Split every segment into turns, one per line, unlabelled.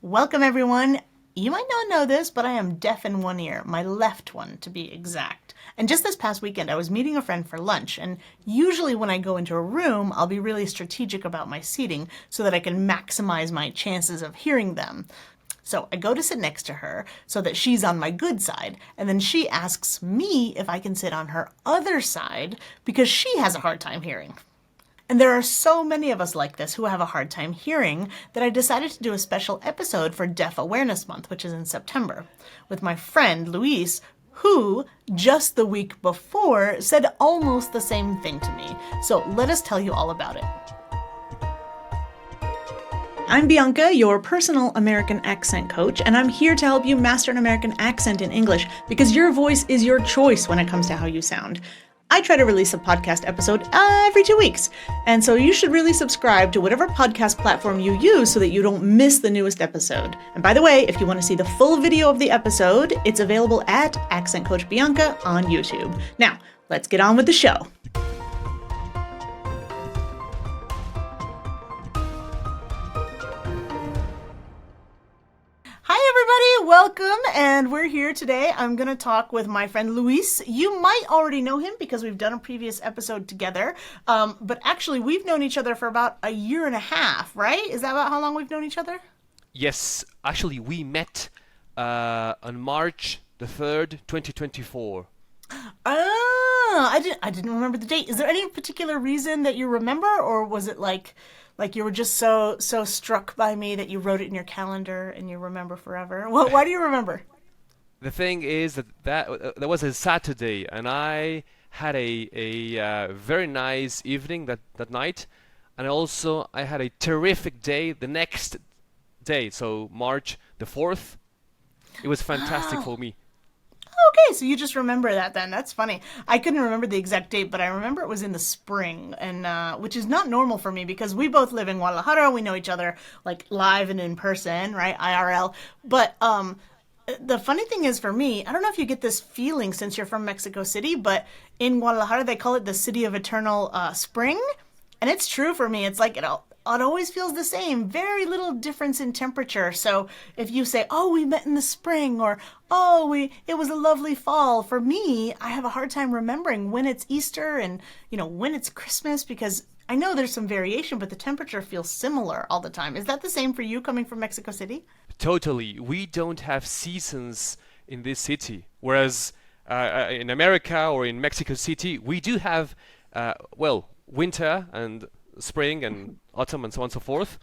Welcome, everyone. You might not know this, but I am deaf in one ear, my left one to be exact. And just this past weekend, I was meeting a friend for lunch, and usually when I go into a room, I'll be really strategic about my seating so that I can maximize my chances of hearing them. So I go to sit next to her so that she's on my good side, and then she asks me if I can sit on her other side because she has a hard time hearing. And there are so many of us like this who have a hard time hearing that I decided to do a special episode for Deaf Awareness Month, which is in September, with my friend Luis, who just the week before said almost the same thing to me. So let us tell you all about it. I'm Bianca, your personal American accent coach, and I'm here to help you master an American accent in English because your voice is your choice when it comes to how you sound. I try to release a podcast episode every 2 weeks, and so you should really subscribe to whatever podcast platform you use so that you don't miss the newest episode. And by the way, if you want to see the full video of the episode, it's available at Accent Coach Bianca on YouTube. Now, let's get on with the show. Hi everybody, welcome, and we're here today. I'm going to talk with my friend Luis. You might already know him because we've done a previous episode together, but actually we've known each other for about a year and a half, right? Is that about how long we've known each other?
Yes, actually we met on March the 3rd, 2024.
I didn't remember the date. Is there any particular reason that you remember, or was it like you were just so struck by me that you wrote it in your calendar and you remember forever? Well, why do you remember?
The thing is that was a Saturday, and I had a very nice evening that night, and also I had a terrific day the next day, so March the 4th. It was fantastic for me.
Okay, so you just remember that then. That's funny. I couldn't remember the exact date, but I remember it was in the spring, and which is not normal for me because we both live in Guadalajara. We know each other like live and in person, right? IRL. But the funny thing is for me, I don't know if you get this feeling since you're from Mexico City, but in Guadalajara they call it the city of eternal spring, and it's true for me. It's like it always feels the same, very little difference in temperature. So if you say, oh, we met in the spring, or oh, it was a lovely fall, for me, I have a hard time remembering when it's Easter and, when it's Christmas, because I know there's some variation, but the temperature feels similar all the time. Is that the same for you coming from Mexico City?
Totally. We don't have seasons in this city, whereas in America or in Mexico City, we do have, winter and spring and autumn and so on and so forth.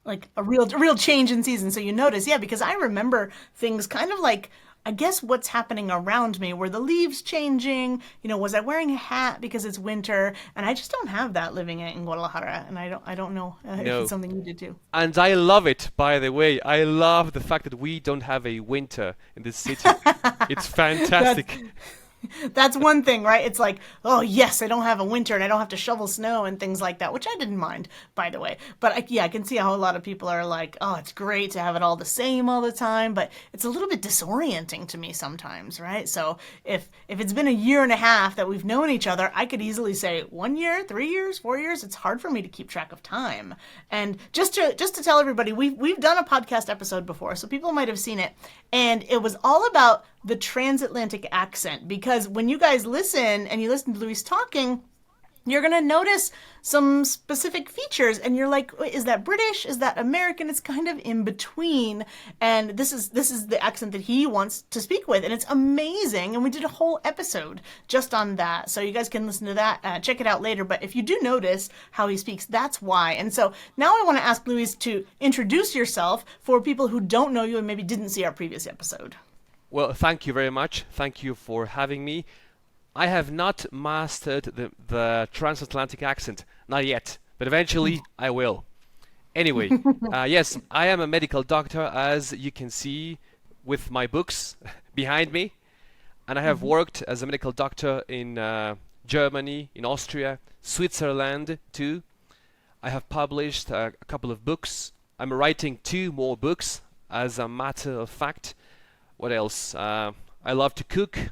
Like a real change in season. So you notice, yeah, because I remember things kind of like, I guess what's happening around me, were the leaves changing, was I wearing a hat because it's winter? And I just don't have that living in Guadalajara, and I don't know if it's something you did too.
And I love it, by the way. I love the fact that we don't have a winter in this city. It's fantastic.
That's one thing, right? It's like, oh yes, I don't have a winter and I don't have to shovel snow and things like that, which I didn't mind, by the way. But I can see how a lot of people are like, oh, it's great to have it all the same all the time, but it's a little bit disorienting to me sometimes, right? So if it's been a year and a half that we've known each other, I could easily say 1 year, 3 years, 4 years. It's hard for me to keep track of time. And just to tell everybody, we've done a podcast episode before, so people might have seen it, and it was all about the transatlantic accent, because when you guys listen and you listen to Luis talking, you're going to notice some specific features and you're like, is that British? Is that American? It's kind of in between. And this is the accent that he wants to speak with. And it's amazing. And we did a whole episode just on that. So you guys can listen to that, check it out later. But if you do notice how he speaks, that's why. And so now I want to ask Luis to introduce yourself for people who don't know you and maybe didn't see our previous episode.
Well, thank you very much. Thank you for having me. I have not mastered the transatlantic accent, not yet, but eventually I will. Anyway, yes, I am a medical doctor, as you can see with my books behind me, and I have worked as a medical doctor in Germany, in Austria, Switzerland too. I have published a couple of books. I'm writing 2 more books, as a matter of fact. What else? I love to cook.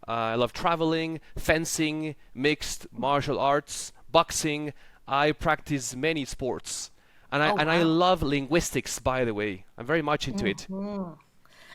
I love traveling, fencing, mixed martial arts, boxing. I practice many sports.
Oh,
and I
wow.
love linguistics, by the way. I'm very much into it.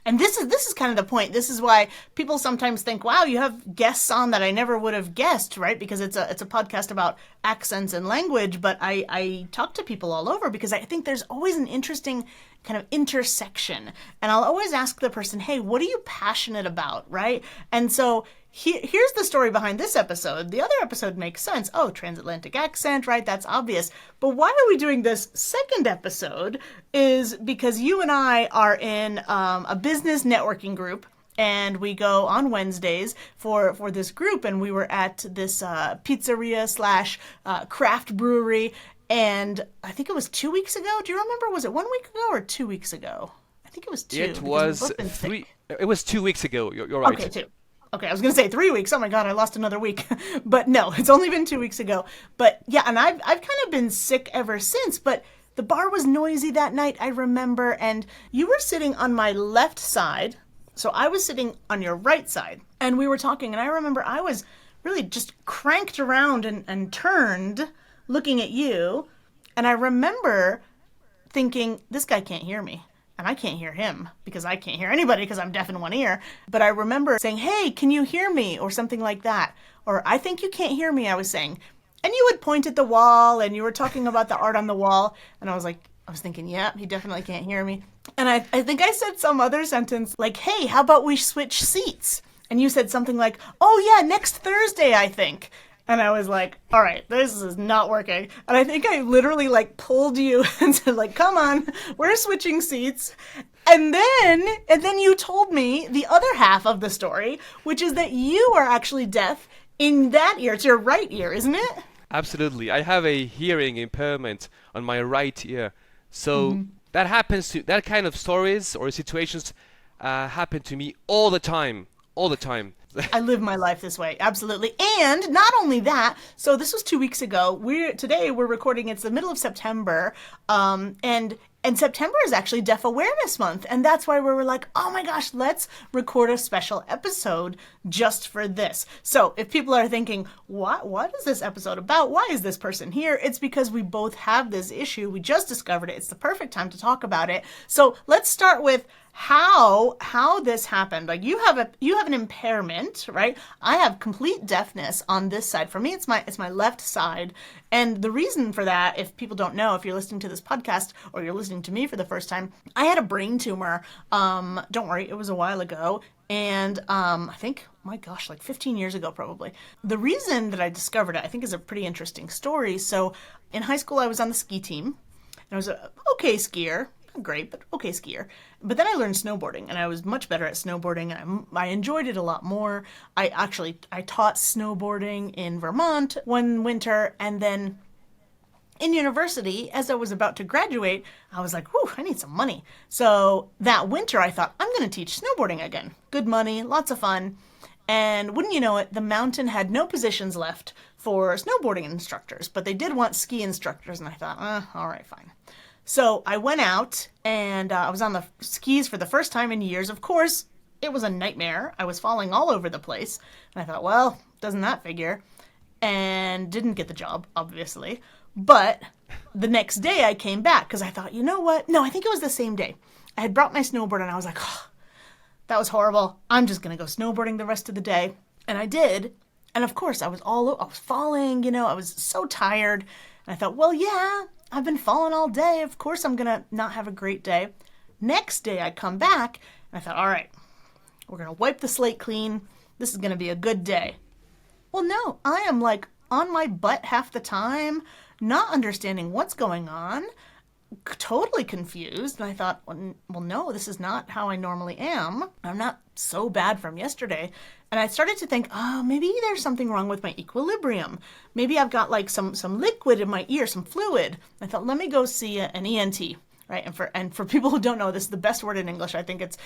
And this is kind of the point. This is why people sometimes think, "Wow, you have guests on that I never would have guessed," right? Because it's a podcast about accents and language, but I talk to people all over because I think there's always an interesting kind of intersection. And I'll always ask the person, "Hey, what are you passionate about?" Right? And so here's the story behind this episode. The other episode makes sense. Oh, transatlantic accent, right? That's obvious. But why are we doing this second episode is because you and I are in a business networking group, and we go on Wednesdays for this group, and we were at this pizzeria slash craft brewery, and I think it was 2 weeks ago. Do you remember? Was it 1 week ago or 2 weeks ago? I think it was two
It
because we've
was
both been
three.
sick.
It was 2 weeks ago. You're
Okay,
right.
two. Okay, I was gonna say 3 weeks. Oh my god, I lost another week. But no, it's only been 2 weeks ago. But yeah, and I've kind of been sick ever since. But the bar was noisy that night, I remember, and you were sitting on my left side, so I was sitting on your right side, and we were talking, and I remember I was really just cranked around and turned, looking at you, and I remember thinking, this guy can't hear me. And I can't hear him because I can't hear anybody because I'm deaf in one ear. But I remember saying, hey, can you hear me? Or something like that. Or I think you can't hear me, I was saying. And you would point at the wall and you were talking about the art on the wall. And I was thinking, yeah, he definitely can't hear me. And I think I said some other sentence like, hey, how about we switch seats? And you said something like, oh, yeah, next Thursday, I think. And I was like, all right, this is not working. And I think I literally like pulled you and said like, come on, we're switching seats. And then you told me the other half of the story, which is that you are actually deaf in that ear. It's your right ear, isn't it?
Absolutely. I have a hearing impairment on my right ear. So that kind of stories or situations happen to me all the time. All the time.
I live my life this way, absolutely. And not only that, so this was 2 weeks ago. Today we're recording. It's the middle of September, and September is actually Deaf Awareness Month, and that's why we were like, oh my gosh, let's record a special episode just for this. So if people are thinking, what is this episode about? Why is this person here? It's because we both have this issue. We just discovered it. It's the perfect time to talk about it. So let's start with how this happened. Like you have an impairment, right? I have complete deafness on this side. For me, it's my left side. And the reason for that, if people don't know, if you're listening to this podcast or you're listening to me for the first time, I had a brain tumor. Don't worry, it was a while ago. And I think, my gosh, like 15 years ago probably. The reason that I discovered it, I think, is a pretty interesting story. So in high school, I was on the ski team. And I was an okay skier. Not great, but okay skier. But then I learned snowboarding, and I was much better at snowboarding, and I enjoyed it a lot more. I taught snowboarding in Vermont one winter, and then in university, as I was about to graduate, I was like, whew, I need some money. So that winter, I thought, I'm going to teach snowboarding again. Good money, lots of fun. And wouldn't you know it, the mountain had no positions left for snowboarding instructors, but they did want ski instructors, and I thought, all right, fine. So I went out and I was on the skis for the first time in years. Of course, it was a nightmare. I was falling all over the place. And I thought, well, doesn't that figure? And didn't get the job, obviously. But the next day I came back because I thought, you know what? No, I think it was the same day. I had brought my snowboard and I was like, oh, that was horrible. I'm just going to go snowboarding the rest of the day. And I did. And of course, I was falling, I was so tired. And I thought, well, yeah, I've been falling all day. Of course I'm going to not have a great day. Next day I come back and I thought, all right, we're going to wipe the slate clean. This is going to be a good day. Well, no, I am like on my butt half the time, not understanding what's going on, totally confused. And I thought, well, no, this is not how I normally am. I'm not so bad from yesterday. And I started to think, oh, maybe there's something wrong with my equilibrium. Maybe I've got like some liquid in my ear, some fluid. I thought, let me go see an ENT. Right, and for people who don't know, this is the best word in English. I think it's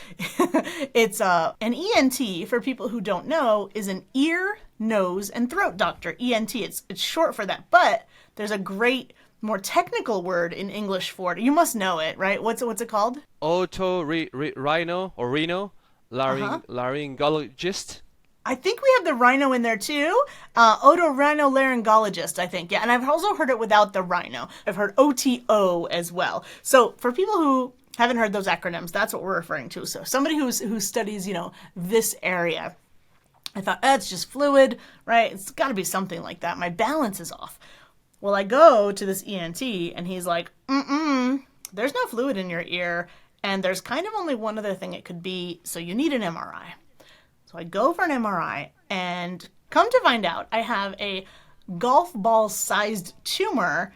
an ENT. For people who don't know, is an ear, nose, and throat doctor. ENT. It's short for that. But there's a great, more technical word in English for it. You must know it, right? What's it called?
Rhino or rhino
Uh-huh.
laryngologist.
I think we have the rhino in there too. Otorhinolaryngologist, I think. Yeah, and I've also heard it without the rhino. I've heard OTO as well. So for people who haven't heard those acronyms, that's what we're referring to. So somebody who studies, this area. I thought, it's just fluid, right? It's got to be something like that. My balance is off. Well, I go to this ENT, and he's like, there's no fluid in your ear, and there's kind of only one other thing it could be, so you need an MRI. So I go for an MRI, and come to find out, I have a golf ball-sized tumor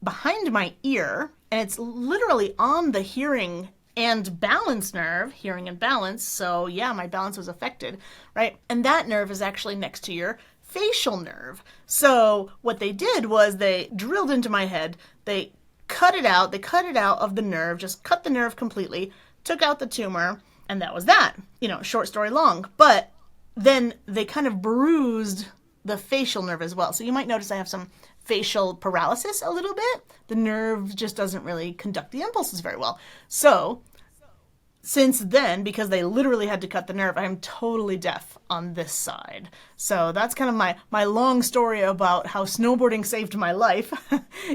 behind my ear, and it's literally on the hearing and balance nerve, hearing and balance. So yeah, my balance was affected, right? And that nerve is actually next to your facial nerve. So what they did was they drilled into my head, they cut it out of the nerve, just cut the nerve completely, took out the tumor, and that was that. Short story long. But then they kind of bruised the facial nerve as well. So you might notice I have some facial paralysis a little bit. The nerve just doesn't really conduct the impulses very well. So since then, because they literally had to cut the nerve, I'm totally deaf on this side. So that's kind of my long story about how snowboarding saved my life.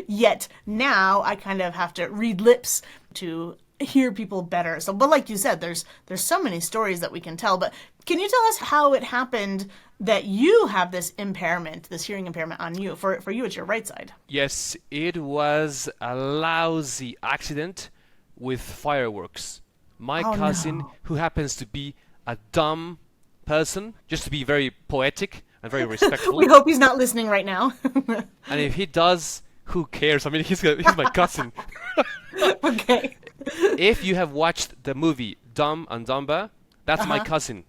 Yet now I kind of have to read lips to hear people better. So, but like you said, there's so many stories that we can tell. But can you tell us how it happened that you have this impairment, this hearing impairment on you? For you, it's your right side.
Yes, it was a lousy accident with fireworks. My cousin, who happens to be a dumb person, just to be very poetic and very respectful.
We hope he's not listening right now.
And if he does, who cares? I mean, he's my cousin.
Okay.
If you have watched the movie Dumb and Dumber, that's my cousin.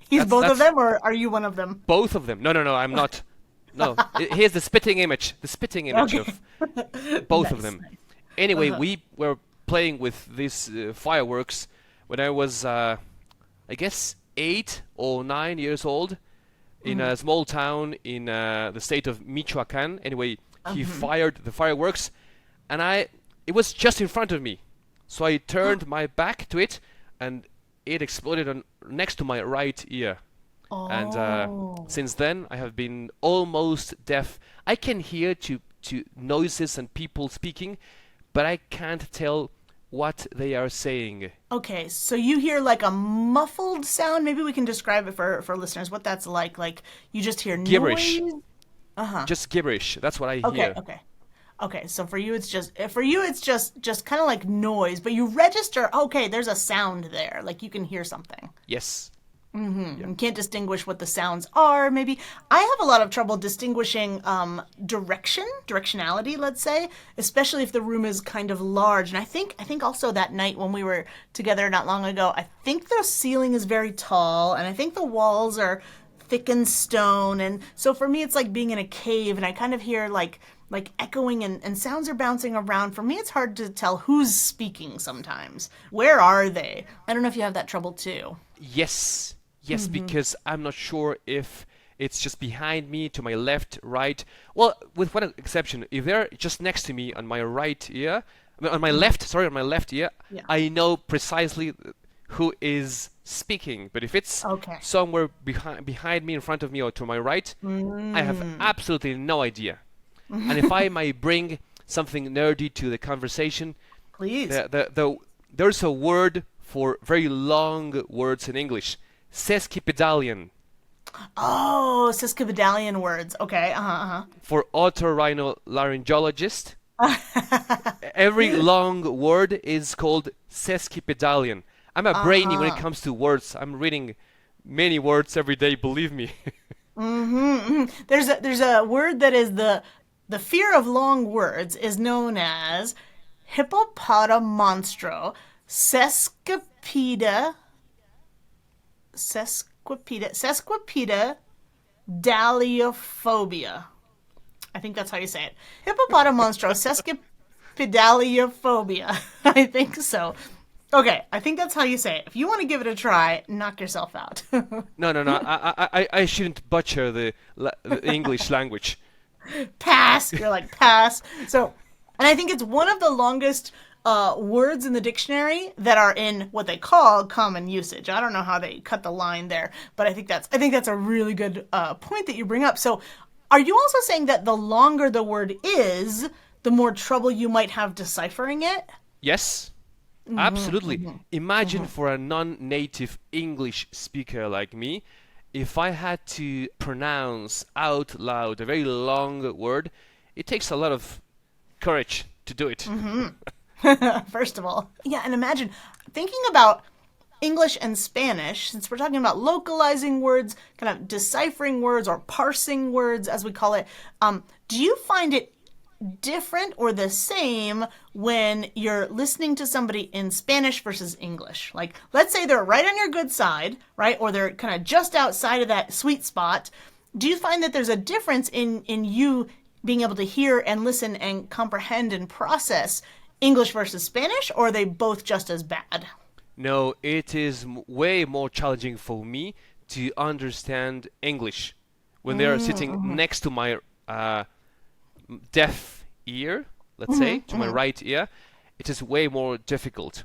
He's both of them, or are you one of them?
Both of them. No, I'm not. No, here's the spitting image. The spitting image of both of them.
Nice.
Anyway, we were playing with these fireworks when I was, I guess, 8 or 9 years old in a small town in the state of Michoacan. Anyway, he fired the fireworks, and it was just in front of me. So I turned my back to it, and it exploded next to my right ear.
Oh.
And since then, I have been almost deaf. I can hear to noises and people speaking, but I can't tell what they are saying.
Okay, so you hear like a muffled sound. Maybe we can describe it for listeners, what that's like. Like you just hear
Gibberish.
noise.
Just gibberish. That's what I hear.
Okay, so for you it's just kind of like noise, but you register, okay, there's a sound there. Like you can hear something.
Yes.
You can't distinguish what the sounds are, maybe. I have a lot of trouble distinguishing directionality, let's say, especially if the room is kind of large. And I think also that night when we were together not long ago, I think the ceiling is very tall, and I think the walls are thickened stone. And so for me, it's like being in a cave, and I kind of hear like echoing and sounds are bouncing around. For me, it's hard to tell who's speaking sometimes. Where are they? I don't know if you have that trouble too.
Yes, because I'm not sure if it's just behind me, to my left, right. Well, with one exception, if they're just next to me on my right ear, on my left ear, I know precisely who is speaking. But if it's somewhere behind me, in front of me, or to my right, I have absolutely no idea. And if I might bring something nerdy to the conversation,
please.
There's a word for very long words in English. Sesquipedalian.
Oh, sesquipedalian words. Okay,
For otorhinolaryngologist, every long word is called sesquipedalian. I'm a brainy when it comes to words. I'm reading many words every day, believe me.
There's a word that is the fear of long words is known as hippopotamonstro sesquipeda daleophobia. I think that's how you say it. Hippopotamonstro sesquipedaleophobia. I think so. Okay, I think that's how you say it. If you want to give it a try, knock yourself out.
No. I shouldn't butcher the English language.
Pass. You're like, pass. So, and I think it's one of the longest words in the dictionary that are in what they call common usage. I don't know how they cut the line there, but I think that's a really good point that you bring up. So, are you also saying that the longer the word is, the more trouble you might have deciphering it?
Yes, absolutely. Imagine for a non-native English speaker like me, if I had to pronounce out loud a very long word, it takes a lot of courage to do it.
First of all. Yeah, and imagine thinking about English and Spanish, since we're talking about localizing words, kind of deciphering words or parsing words, as we call it. Do you find it different or the same when you're listening to somebody in Spanish versus English? Like, let's say they're right on your good side, right? Or they're kind of just outside of that sweet spot. Do you find that there's a difference in you being able to hear and listen and comprehend and process English versus Spanish, or are they both just as bad?
No, it is way more challenging for me to understand English when they are sitting next to my deaf ear, let's say, to my right ear. It is way more difficult.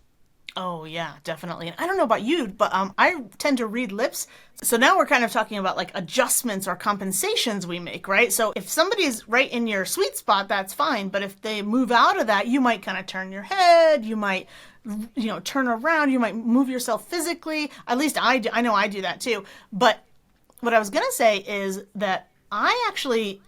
Oh, yeah, definitely. And I don't know about you, but I tend to read lips. So now we're kind of talking about like adjustments or compensations we make, right? So if somebody's right in your sweet spot, that's fine. But if they move out of that, you might kind of turn your head. You might, turn around. You might move yourself physically. At least I do. I know I do that too. But what I was going to say is that I actually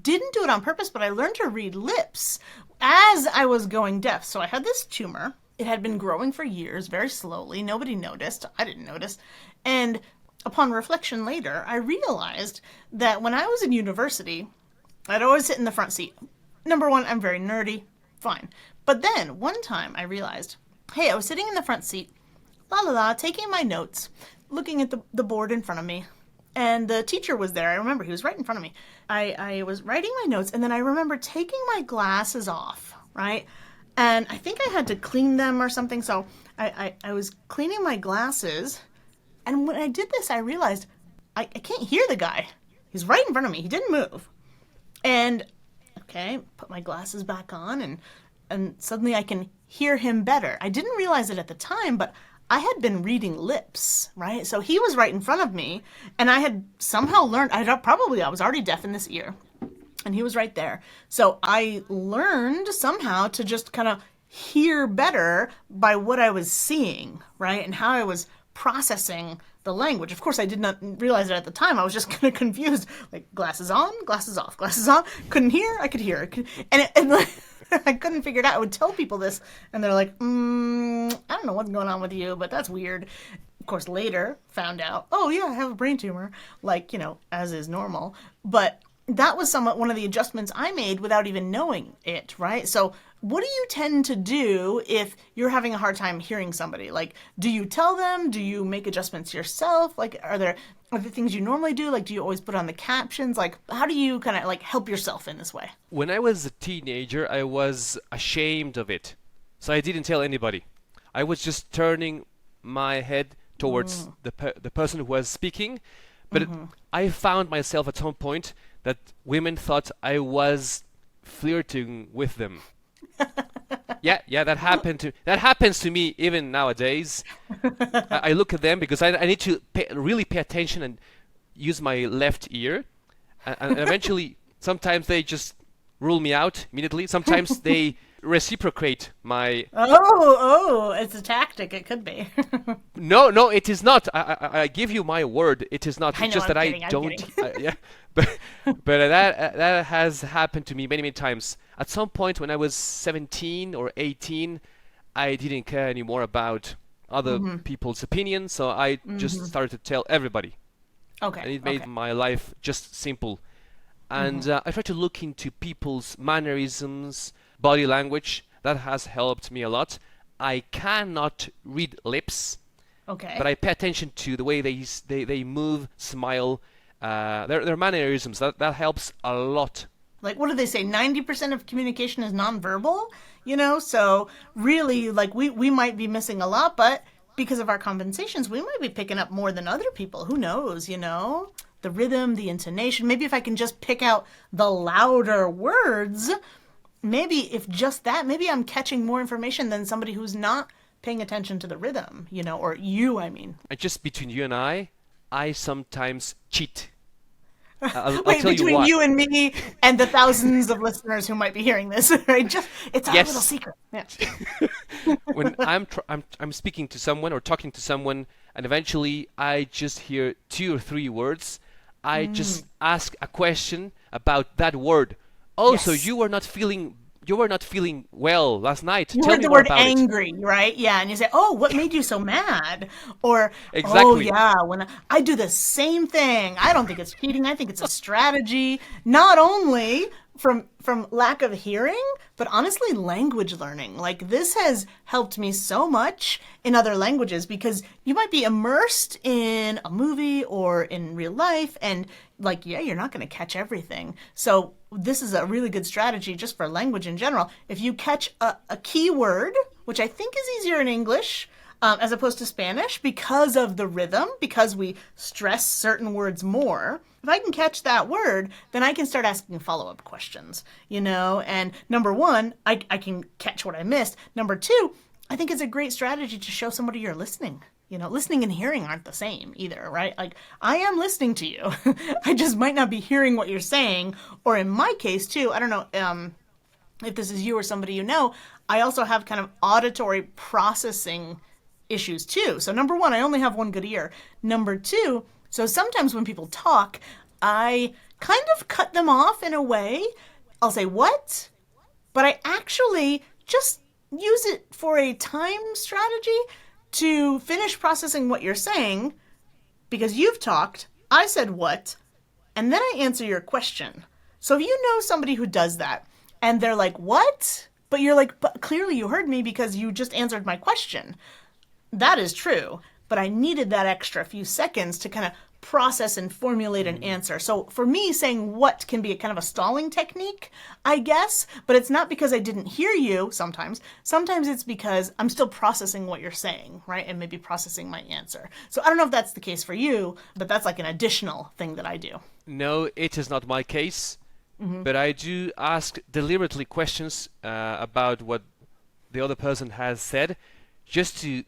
didn't do it on purpose, but I learned to read lips as I was going deaf. So I had this tumor. It had been growing for years, very slowly. Nobody noticed. I didn't notice. And upon reflection later, I realized that when I was in university, I'd always sit in the front seat. Number one, I'm very nerdy. Fine. But then one time I realized, hey, I was sitting in the front seat, taking my notes, looking at the board in front of me. And the teacher was there. I remember he was right in front of me. I was writing my notes, and then I remember taking my glasses off, right? And I think I had to clean them or something. So I was cleaning my glasses. And when I did this, I realized I can't hear the guy. He's right in front of me. He didn't move. And, okay, put my glasses back on. And suddenly I can hear him better. I didn't realize it at the time, but I had been reading lips, right? So he was right in front of me. And I had somehow learned, I was already deaf in this ear. And he was right there. So I learned somehow to just kind of hear better by what I was seeing, right? And how I was processing the language. Of course, I did not realize it at the time. I was just kind of confused. Like, glasses on, glasses off, glasses on. Couldn't hear, I could hear. And I couldn't figure it out. I would tell people this, and they're like, I don't know what's going on with you, but that's weird. Of course, later found out, oh, yeah, I have a brain tumor, like, as is normal. But that was somewhat one of the adjustments I made without even knowing it, right? So what do you tend to do if you're having a hard time hearing somebody? Like, do you tell them? Do you make adjustments yourself? Like, are there things you normally do? Like, do you always put on the captions? Like, how do you kind of like help yourself in this way?
When I was a teenager, I was ashamed of it. So I didn't tell anybody. I was just turning my head towards the person who was speaking. But I found myself at some point that women thought I was flirting with them. Yeah, that happens to me even nowadays. I look at them because I need to really pay attention and use my left ear, and eventually, sometimes they just rule me out immediately. Sometimes they reciprocate my.
Oh, it's a tactic. It could be.
No, it is not. I give you my word. It is not. It's just that
I'm
I don't. Yeah, but that has happened to me many times. At some point when I was 17 or 18, I didn't care anymore about other people's opinions, so I just started to tell everybody.
Okay.
And it made my life just simple. And I try to look into people's mannerisms, body language. That has helped me a lot. I cannot read lips, but I pay attention to the way they move, smile, their mannerisms. That helps a lot.
Like, what do they say? 90% of communication is nonverbal, So really, like, we might be missing a lot, but because of our compensations, we might be picking up more than other people. Who knows, The rhythm, the intonation. Maybe if I can just pick out the louder words, maybe if just that, maybe I'm catching more information than somebody who's not paying attention to the rhythm, or you, I mean.
And just between you and I sometimes cheat. I'll
Wait,
tell you
between
why.
you and me and the thousands of listeners who might be hearing this, right? Just it's our little
Yes,
secret. Yeah.
when I'm speaking to someone or talking to someone, and eventually I just hear 2 or 3 words, I just ask a question about that word. Oh, so
Yes.
you were not feeling well last night.
You
Tell
heard
me
the
more
word
about it.
angry, right? Yeah, and you say, "Oh, what made you so mad?" Or, "Oh,
Exactly.
yeah, when I do the same thing. I don't think it's cheating. I think it's a strategy." Not only from lack of hearing, but honestly, language learning. Like this has helped me so much in other languages because you might be immersed in a movie or in real life, and like, yeah, you're not going to catch everything. So this is a really good strategy just for language in general. If you catch a key word, which I think is easier in English, as opposed to Spanish because of the rhythm, because we stress certain words more. If I can catch that word, then I can start asking follow up questions, And number one, I can catch what I missed. Number two, I think it's a great strategy to show somebody you're listening. Listening and hearing aren't the same either, right? Like, I am listening to you. I just might not be hearing what you're saying. Or in my case, too, I don't know, if this is you or somebody I also have kind of auditory processing issues too. So number one, I only have one good ear. Number two, so sometimes when people talk, I kind of cut them off in a way. I'll say, what? But I actually just use it for a time strategy to finish processing what you're saying because you've talked, I said what, and then I answer your question. So if you know somebody who does that and they're like, what? But you're like, but clearly you heard me because you just answered my question. That is true, but I needed that extra few seconds to kind of process and formulate an answer. So for me, saying what can be a kind of a stalling technique, I guess, but it's not because I didn't hear you sometimes. Sometimes it's because I'm still processing what you're saying, right? And maybe processing my answer. So I don't know if that's the case for you, but that's like an additional thing that I do.
No, it is not my case, but I do ask deliberately questions about what the other person has said, just to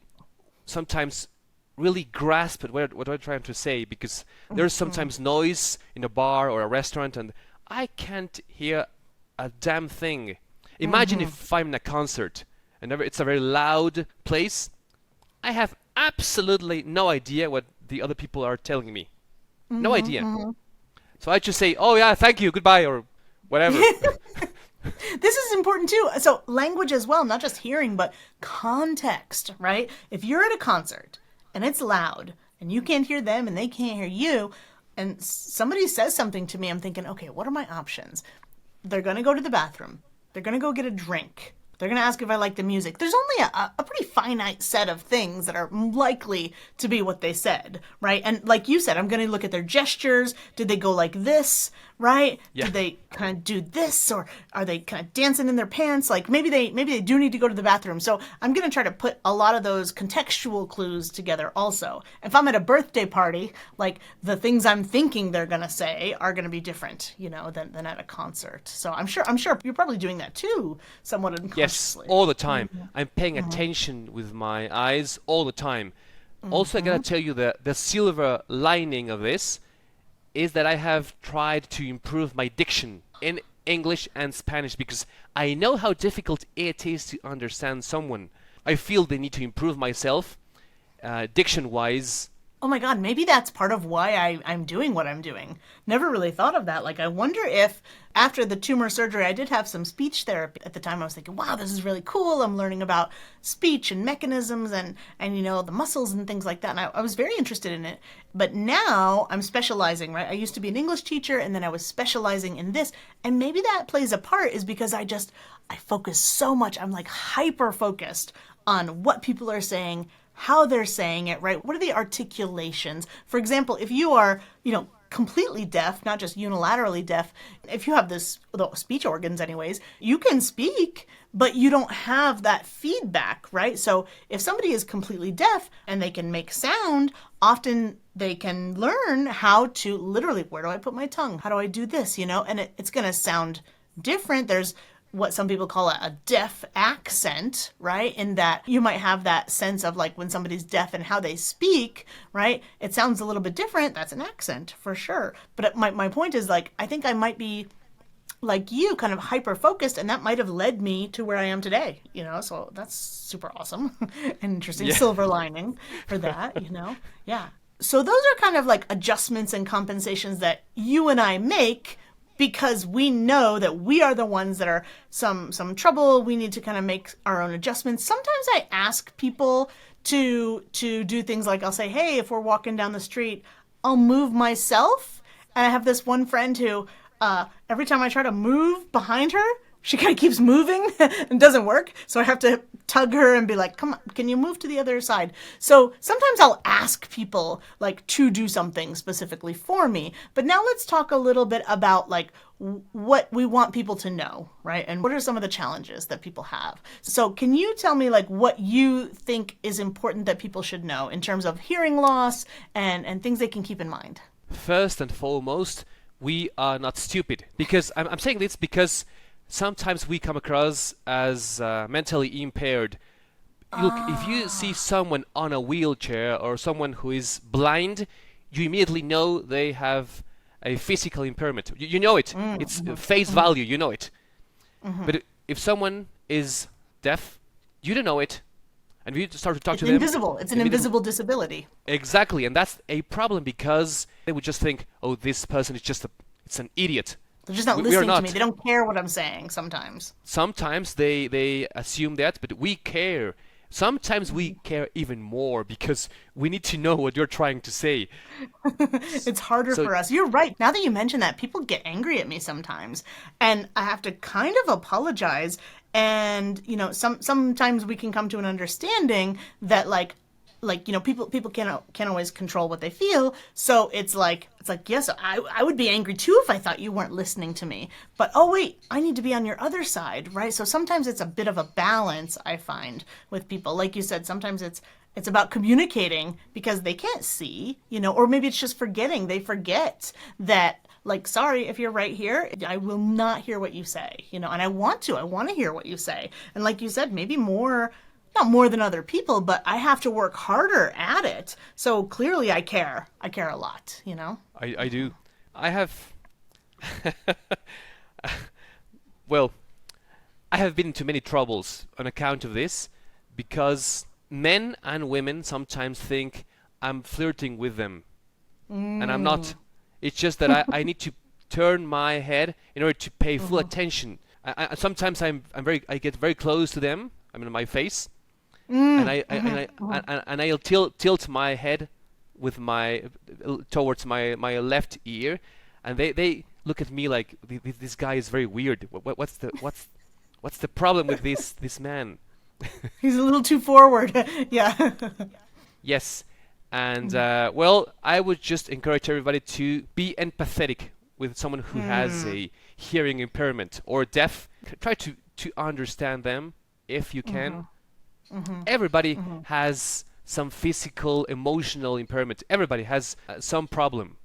sometimes really grasp at what I'm trying to say, because there's sometimes noise in a bar or a restaurant and I can't hear a damn thing. Imagine if I'm in a concert and it's a very loud place. I have absolutely no idea what the other people are telling me. No idea. So I just say, oh yeah, thank you, goodbye, or whatever.
This is important too. So language as well, not just hearing, but context, right? If you're at a concert and it's loud and you can't hear them and they can't hear you, and somebody says something to me, I'm thinking, okay, what are my options? They're going to go to the bathroom. They're going to go get a drink. They're going to ask if I like the music. There's only a pretty finite set of things that are likely to be what they said, right? And like you said, I'm going to look at their gestures. Did they go like this, right?
Yeah.
Did they kind of do this, or are they kind of dancing in their pants? Like maybe they do need to go to the bathroom. So I'm going to try to put a lot of those contextual clues together also. If I'm at a birthday party, like the things I'm thinking they're going to say are going to be different, than at a concert. So I'm sure you're probably doing that too, somewhat
Yes,
unconsciously.
all the time. I'm paying attention with my eyes all the time. Also, I gotta tell you that the silver lining of this is that I have tried to improve my diction in English and Spanish, because I know how difficult it is to understand someone. I feel they need to improve myself, diction-wise.
Oh my God, maybe that's part of why I'm doing what I'm doing. Never really thought of that. Like, I wonder if after the tumor surgery, I did have some speech therapy. At the time, I was thinking, wow, this is really cool. I'm learning about speech and mechanisms and the muscles and things like that. And I was very interested in it. But now I'm specializing, right? I used to be an English teacher, and then I was specializing in this. And maybe that plays a part is because I focus so much. I'm like hyper focused on what people are saying, how they're saying it, right? What are the articulations? For example, if you are, completely deaf, not just unilaterally deaf, if you have the speech organs anyways, you can speak, but you don't have that feedback, right? So if somebody is completely deaf and they can make sound, often they can learn how to literally, where do I put my tongue? How do I do this, And it's going to sound different. There's what some people call a deaf accent, right? In that you might have that sense of like when somebody's deaf and how they speak, right? It sounds a little bit different. That's an accent for sure. But my point is like, I think I might be like you, kind of hyper focused, and that might have led me to where I am today, so that's super awesome. An interesting silver lining for that, yeah. So those are kind of like adjustments and compensations that you and I make because we know that we are the ones that are some trouble. We need to kind of make our own adjustments. Sometimes I ask people to do things like, I'll say, hey, if we're walking down the street, I'll move myself. And I have this one friend who every time I try to move behind her, she kind of keeps moving and doesn't work. So I have to tug her and be like, come on, can you move to the other side? So sometimes I'll ask people like to do something specifically for me. But now let's talk a little bit about like what we want people to know, right? And what are some of the challenges that people have? So can you tell me like what you think is important that people should know in terms of hearing loss and things they can keep in mind?
First and foremost, we are not stupid. Because I'm saying this because sometimes we come across as mentally impaired. Look, if you see someone on a wheelchair or someone who is blind, you immediately know they have a physical impairment. You know it. It's face value, you know it. But if someone is deaf, you don't know it. And you start to talk to them.
It's invisible. It's an invisible disability.
Exactly, and that's a problem because they would just think, oh, this person is it's an idiot.
They're just not listening to me. They don't care what I'm saying sometimes.
Sometimes they assume that, but we care. Sometimes we care even more because we need to know what you're trying to say.
It's harder for us. You're right. Now that you mention that, people get angry at me sometimes. And I have to kind of apologize. And, sometimes we can come to an understanding that people can't always control what they feel. So it's like yes, I would be angry too if I thought you weren't listening to me. But oh wait, I need to be on your other side, right? So sometimes it's a bit of a balance, I find, with people. Like you said, sometimes it's about communicating because they can't see, or maybe it's just forgetting. They forget that, like, sorry, if you're right here, I will not hear what you say, and I want to hear what you say. And like you said, maybe not more than other people, but I have to work harder at it. So clearly I care. I care a lot,
I do. I have... well, I have been into many troubles on account of this because men and women sometimes think I'm flirting with them. And I'm not. It's just that I need to turn my head in order to pay full attention. Sometimes I get very close to them. I mean, my face. And I'll tilt my head with towards my left ear, and they look at me like this guy is very weird. What's the problem with this man?
He's a little too forward. Yeah.
Yes, and I would just encourage everybody to be empathetic with someone who has a hearing impairment or deaf. Try to understand them if you can. Everybody has some physical, emotional impairment. Everybody has some problem.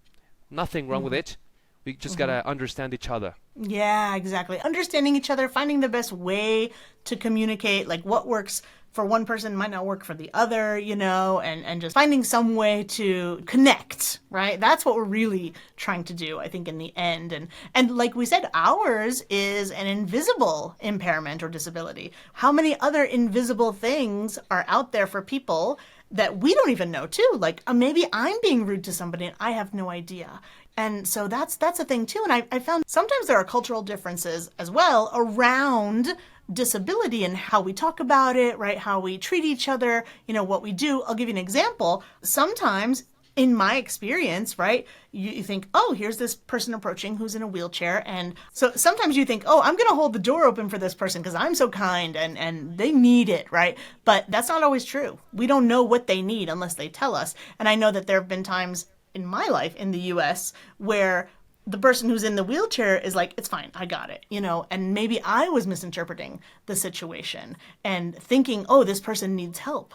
Nothing wrong with it. We just gotta understand each other.
Yeah, exactly. Understanding each other, finding the best way to communicate, like what works for one person might not work for the other, and just finding some way to connect, right? That's what we're really trying to do, I think, in the end. And like we said, ours is an invisible impairment or disability. How many other invisible things are out there for people that we don't even know too? Like maybe I'm being rude to somebody and I have no idea. And so that's a thing too. And I found sometimes there are cultural differences as well around disability and how we talk about it, right? How we treat each other, what we do. I'll give you an example. Sometimes in my experience, right, you think, oh, here's this person approaching who's in a wheelchair. And so sometimes you think, oh, I'm going to hold the door open for this person because I'm so kind and they need it, right? But that's not always true. We don't know what they need unless they tell us. And I know that there have been times in my life in the US where the person who's in the wheelchair is like, it's fine, I got it, and maybe I was misinterpreting the situation and thinking, oh, this person needs help,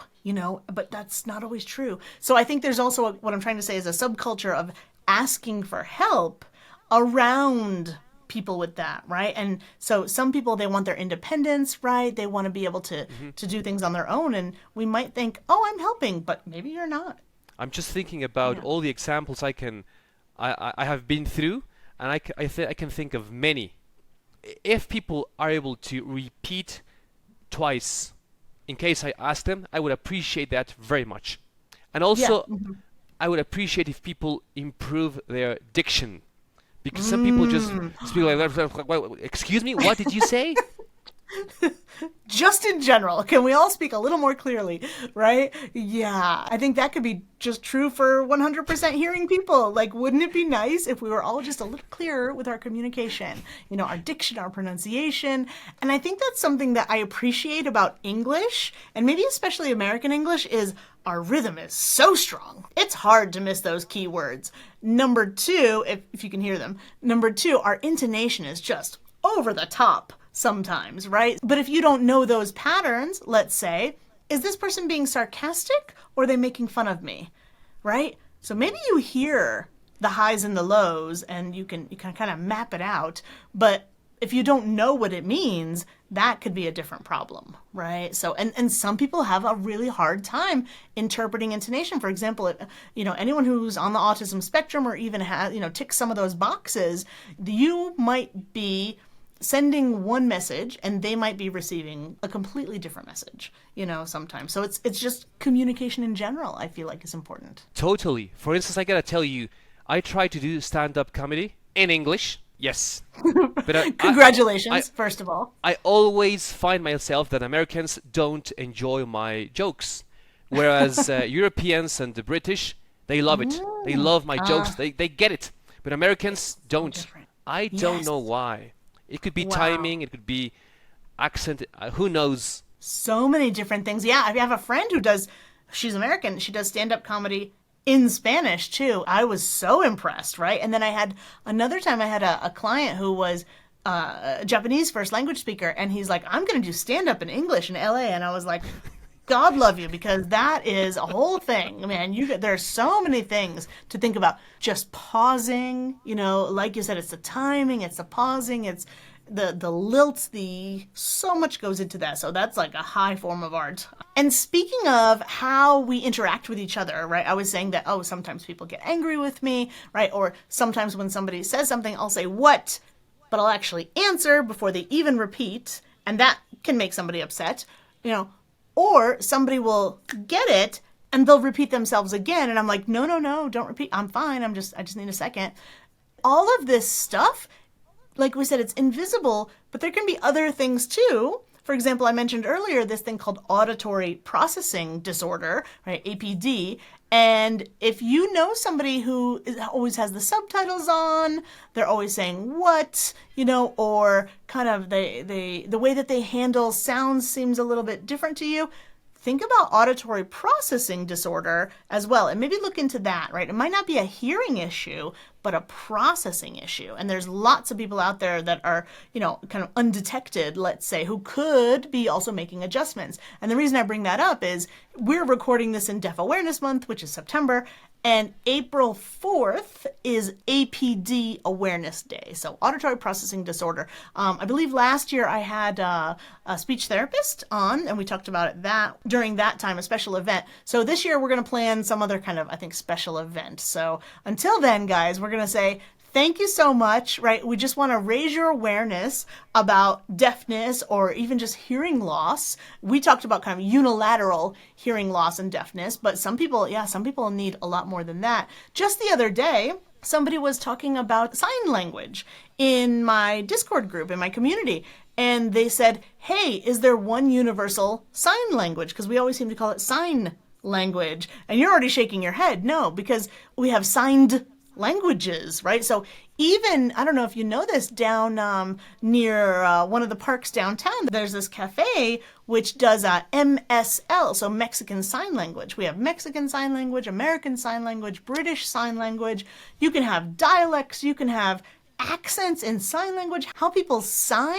but that's not always true. So I think there's also what I'm trying to say is a subculture of asking for help around people with that, right? And so some people, they want their independence, right? They want to be able to do things on their own. And we might think, oh, I'm helping, but maybe you're not.
I'm just thinking about
Yeah.
all the examples I have been through, and I can think of many. If people are able to repeat twice in case I ask them, I would appreciate that very much. And
Yeah.
also, I would appreciate if people improve their diction. Because some people just speak like that. Excuse me, what did you say?
Just in general, can we all speak a little more clearly, right? Yeah, I think that could be just true for 100% hearing people. Like, wouldn't it be nice if we were all just a little clearer with our communication, our diction, our pronunciation? And I think that's something that I appreciate about English, and maybe especially American English, is our rhythm is so strong. It's hard to miss those key words. Number two, if you can hear them, number two, our intonation is just over the top sometimes, right? But if you don't know those patterns, let's say, is this person being sarcastic or are they making fun of me, right? So maybe you hear the highs and the lows and you can kind of map it out, but if you don't know what it means, that could be a different problem, right? So, and some people have a really hard time interpreting intonation. For example, anyone who's on the autism spectrum or even has, ticks some of those boxes, you might be sending one message and they might be receiving a completely different message, sometimes. So it's just communication in general, I feel like, is important.
Totally. For instance, I gotta tell you, I try to do stand-up comedy in English. Yes. But
Congratulations, first of all.
I always find myself that Americans don't enjoy my jokes, whereas Europeans and the British, they love it. They love my jokes. They get it. But Americans don't.
Different.
I don't
Yes.
know why. It could be
Wow.
timing. It could be accent. Who knows?
So many different things. Yeah, I have a friend she's American, she does stand-up comedy in Spanish too. I was so impressed, right? And then another time I had a client who was a Japanese first language speaker, and he's like, I'm going to do stand-up in English in LA. And I was like, God love you, because that is a whole thing, man. There's so many things to think about. Just pausing, like you said, it's the timing, it's the pausing, it's the lilts, so much goes into that. So that's like a high form of art. And speaking of how we interact with each other, right? I was saying that, sometimes people get angry with me, right? Or sometimes when somebody says something, I'll say, what? But I'll actually answer before they even repeat. And that can make somebody upset, Or somebody will get it and they'll repeat themselves again. And I'm like, no, don't repeat. I'm fine. I just need a second. All of this stuff, like we said, it's invisible, but there can be other things too. For example, I mentioned earlier this thing called auditory processing disorder, right? APD. And if you know somebody who always has the subtitles on, they're always saying what, or kind of the way that they handle sounds seems a little bit different to you, think about auditory processing disorder as well, and maybe look into that, right? It might not be a hearing issue, but a processing issue. And there's lots of people out there that are, kind of undetected, let's say, who could be also making adjustments. And the reason I bring that up is we're recording this in Deaf Awareness Month, which is September, and April 4th is APD Awareness Day, so auditory processing disorder. I believe last year I had a speech therapist on, and we talked about it during that time, a special event. So this year we're going to plan some other kind of, I think, special event. So until then, guys, we're going to say thank you so much, right? We just want to raise your awareness about deafness or even just hearing loss. We talked about kind of unilateral hearing loss and deafness, but some people need a lot more than that. Just the other day, somebody was talking about sign language in my Discord group, in my community. And they said, hey, is there one universal sign language? Because we always seem to call it sign language. And you're already shaking your head. No, because we have signed languages, right? So even, I don't know if you know this, down near one of the parks downtown, there's this cafe which does MSL, so Mexican Sign Language. We have Mexican Sign Language, American Sign Language, British Sign Language. You can have dialects, you can have accents in sign language. How people sign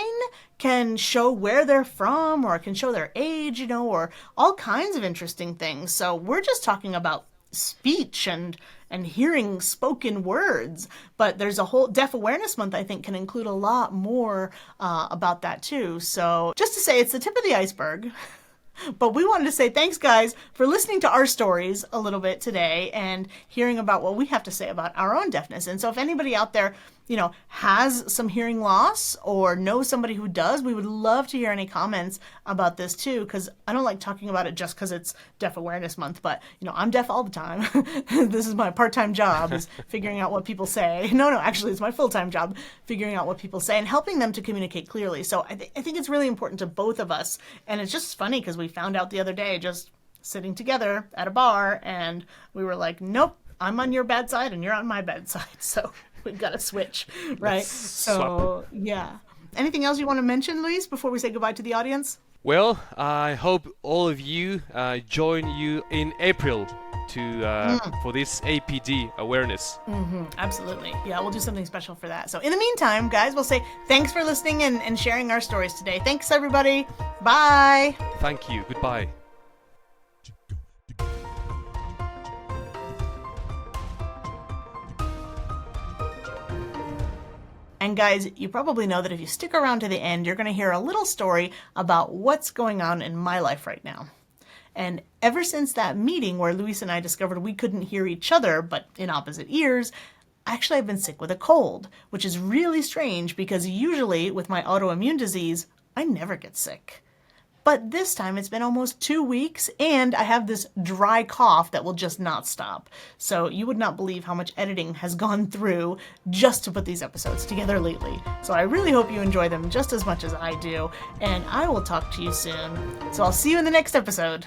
can show where they're from or can show their age, or all kinds of interesting things. So we're just talking about speech and hearing spoken words. But there's a whole Deaf Awareness Month, I think, can include a lot more about that too. So just to say, it's the tip of the iceberg. But we wanted to say thanks, guys, for listening to our stories a little bit today and hearing about what we have to say about our own deafness. And so if anybody out there, has some hearing loss or knows somebody who does, we would love to hear any comments about this too, because I don't like talking about it just because it's Deaf Awareness Month, but, I'm deaf all the time. This is my part-time job, is figuring out what people say. No, actually, it's my full-time job, figuring out what people say and helping them to communicate clearly. So I think it's really important to both of us. And it's just funny because we found out the other day, just sitting together at a bar, and we were like, nope, I'm on your bad side and you're on my bad side. So we've got to switch, right? So, yeah. Anything else you want to mention, Luis, before we say goodbye to the audience?
Well, I hope all of you join you in April for this APD awareness.
Absolutely. Yeah, we'll do something special for that. So in the meantime, guys, we'll say thanks for listening and sharing our stories today. Thanks, everybody. Bye.
Thank you. Goodbye.
And guys, you probably know that if you stick around to the end, you're going to hear a little story about what's going on in my life right now. And ever since that meeting where Luis and I discovered we couldn't hear each other, but in opposite ears, actually I've been sick with a cold, which is really strange because usually with my autoimmune disease, I never get sick. But this time it's been almost 2 weeks and I have this dry cough that will just not stop. So you would not believe how much editing has gone through just to put these episodes together lately. So I really hope you enjoy them just as much as I do, and I will talk to you soon. So I'll see you in the next episode.